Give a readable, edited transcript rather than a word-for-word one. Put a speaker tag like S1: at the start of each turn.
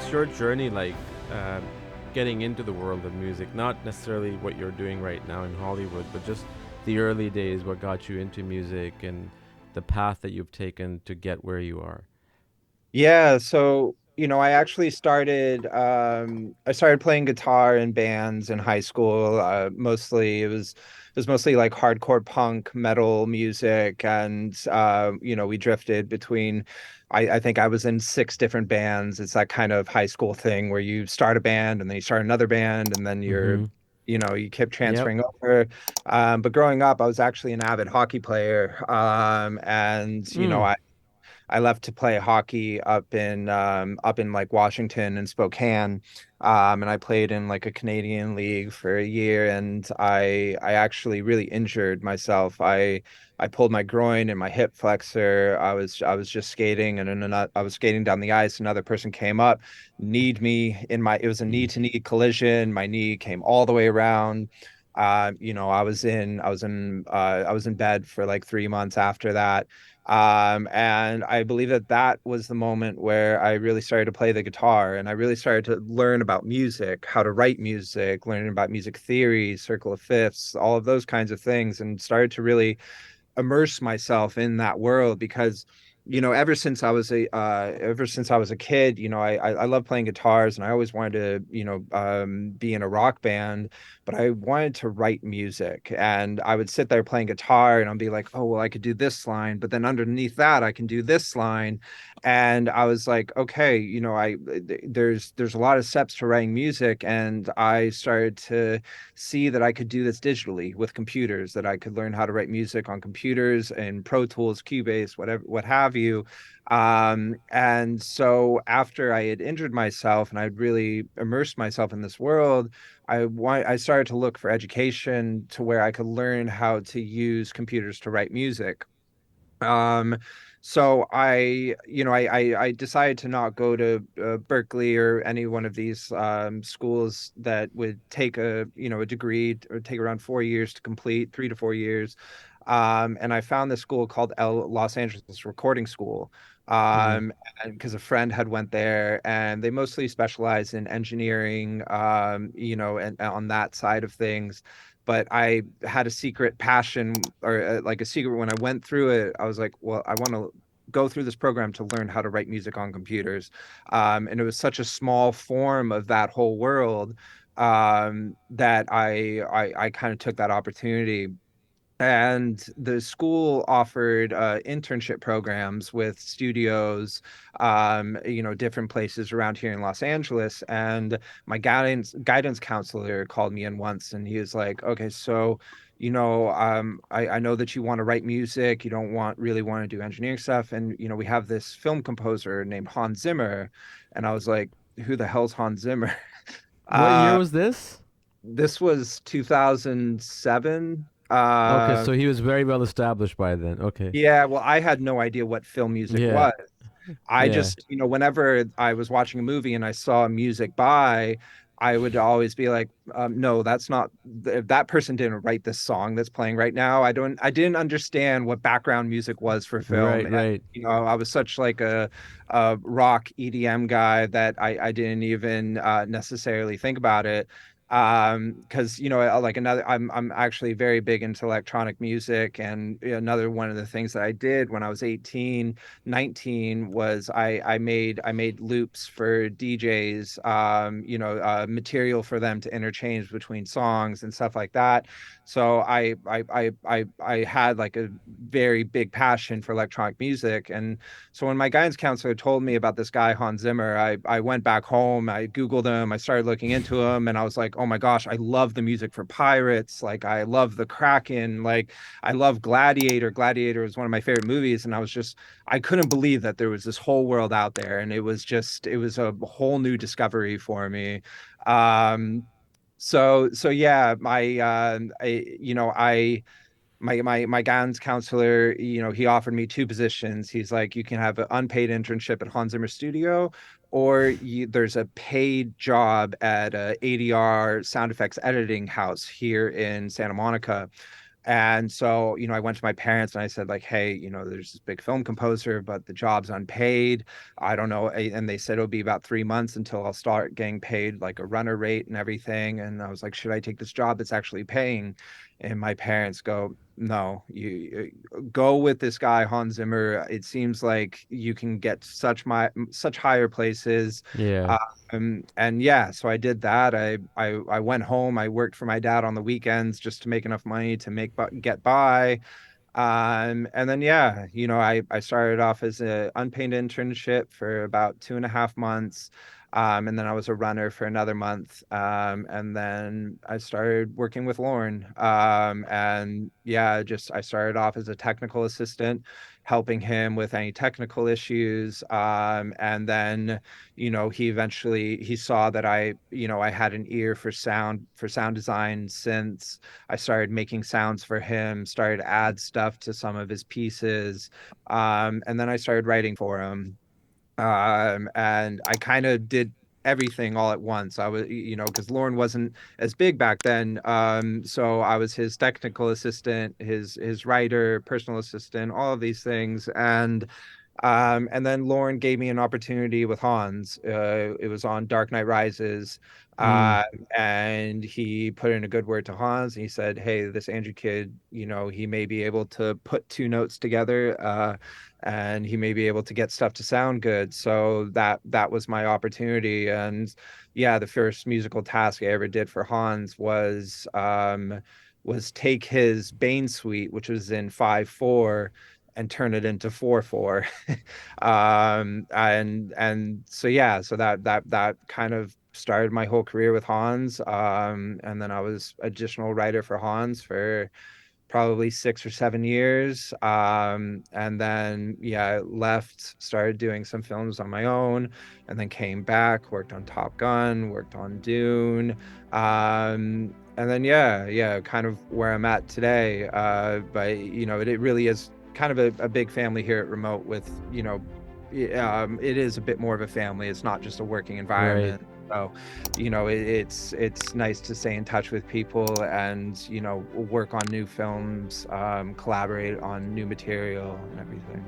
S1: what's your journey like um, getting into the world of music? Not necessarily what you're doing right now in Hollywood, but just the early days, what got you into music and the path that you've taken to get where you are.
S2: Yeah, so I actually started playing guitar in bands in high school. Mostly it was mostly like hardcore punk metal music, and we drifted between I think I was in six different bands. It's that kind of high school thing where you start a band and then you start another band and then
S1: Mm-hmm.
S2: you keep
S1: Yep.
S2: transferring over. But growing up, I was actually an avid hockey player. And
S1: Mm.
S2: I left to play hockey up in like Washington and Spokane. And I played in like a Canadian league for a year, and I actually really injured myself. I pulled my groin and my hip flexor. I was just skating, and I was skating down the ice. Another person came up, kneed me in my. It was a knee to
S1: Eesh.
S2: knee collision. My knee came all the way around. I was in bed for like 3 months after that. And I believe that was the moment where I really started to play the guitar, and I really started to learn about music, how to write music, learning about music theory, circle of fifths, all of those kinds of things, and started to really immerse myself in that world because ever since I was a kid, I love playing guitars, and I always wanted to be in a rock band, but I wanted to write music. And I would sit there playing guitar and I'd be like, oh well, I could do this line, but then underneath that I can do this line. And I was like, okay, there's a lot of steps to writing music, and I started to see that I could do this digitally with computers, that I could learn how to write music on computers and Pro Tools, Cubase, whatever, what have you. And so after I had injured myself and I'd really immersed myself in this world, I started to look for education to where I could learn how to use computers to write music. Um, so I decided to not go to Berkeley or any one of these schools that would take a degree or take around 4 years to complete, 3 to 4 years. And I found this school called Los Angeles Recording School.
S1: Mm.
S2: Um, and because a friend had went there, and they mostly specialize in engineering, and on that side of things. But I had a secret passion, or like a secret when I went through it. I was like, well, I want to go through this program to learn how to write music on computers. And it was such a small form of that whole world, that I kind of took that opportunity. And the school offered internship programs with studios, different places around here in Los Angeles. And my guidance counselor called me in once, and he was like, "Okay, so, I know that you want to write music. You don't really want to do engineering stuff, and we have this film composer named Hans Zimmer." And I was like, "Who the hell's Hans Zimmer?"
S1: What year
S2: Uh,
S1: was this?
S2: this was 2007.
S1: Okay, so he was very well established by then. Okay.
S2: Yeah, well, I had no idea what film music
S1: Yeah.
S2: was. I
S1: Yeah.
S2: just, whenever I was watching a movie and I saw music by, I would always be like, no, that's not, if that person didn't write this song that's playing right now. I didn't understand what background music was for film.
S1: Right,
S2: And,
S1: right.
S2: I was such like a rock EDM guy that I didn't even necessarily think about it. Because like another, I'm actually very big into electronic music, and another one of the things that I did when I was 18, 19 was I made loops for DJs, material for them to interchange between songs and stuff like that. So I had like a very big passion for electronic music. And so when my guidance counselor told me about this guy Hans Zimmer, I went back home, I Googled him, I started looking into him, and I was like, oh my gosh, I love the music for Pirates, like I love the Kraken, like I love Gladiator. Gladiator is one of my favorite movies, and I couldn't believe that there was this whole world out there, and it was a whole new discovery for me. Um, so yeah, my guidance counselor, he offered me two positions. He's like, you can have an unpaid internship at Hans Zimmer Studio, or there's a paid job at a ADR sound effects editing house here in Santa Monica. And so, I went to my parents and I said, like, hey, there's this big film composer, but the job's unpaid. I don't know. And they said it'll be about 3 months until I'll start getting paid like a runner rate and everything. And I was like, should I take this job that's actually paying? And my parents go, no, you go with this guy, Hans Zimmer. It seems like you can get such higher places.
S1: Yeah.
S2: And yeah, so I did that. I went home. I worked for my dad on the weekends just to make enough money to get by. And then yeah, I started off as an unpaid internship for about 2.5 months. And then I was a runner for another month. And then I started working with Lauren. And yeah, just I started off as a technical assistant, helping him with any technical issues. And then, he saw that I had an ear for sound design since I started making sounds for him, started to add stuff to some of his pieces. And then I started writing for him. And I kind of did everything all at once. I was, because Lauren wasn't as big back then. So I was his technical assistant, his writer, personal assistant, all of these things. And then Lauren gave me an opportunity with Hans. It was on Dark Knight Rises.
S1: Mm.
S2: Uh, and he put in a good word to Hans. And he said, hey, this Andrew kid, he may be able to put two notes together, and he may be able to get stuff to sound good. So that was my opportunity. And yeah, the first musical task I ever did for Hans was take his Bane suite, which was in 5/4, and turn it into 4/4. And so yeah, so that kind of started my whole career with Hans. And then I was additional writer for Hans for probably 6 or 7 years. And then yeah, left, started doing some films on my own, and then came back, worked on Top Gun, worked on Dune. And then yeah, kind of where I'm at today. But it really is kind of a big family here at Remote with, it is a bit more of a family. It's not just a working
S1: Right.
S2: environment. So, it's nice to stay in touch with people and, work on new films, collaborate on new material and everything.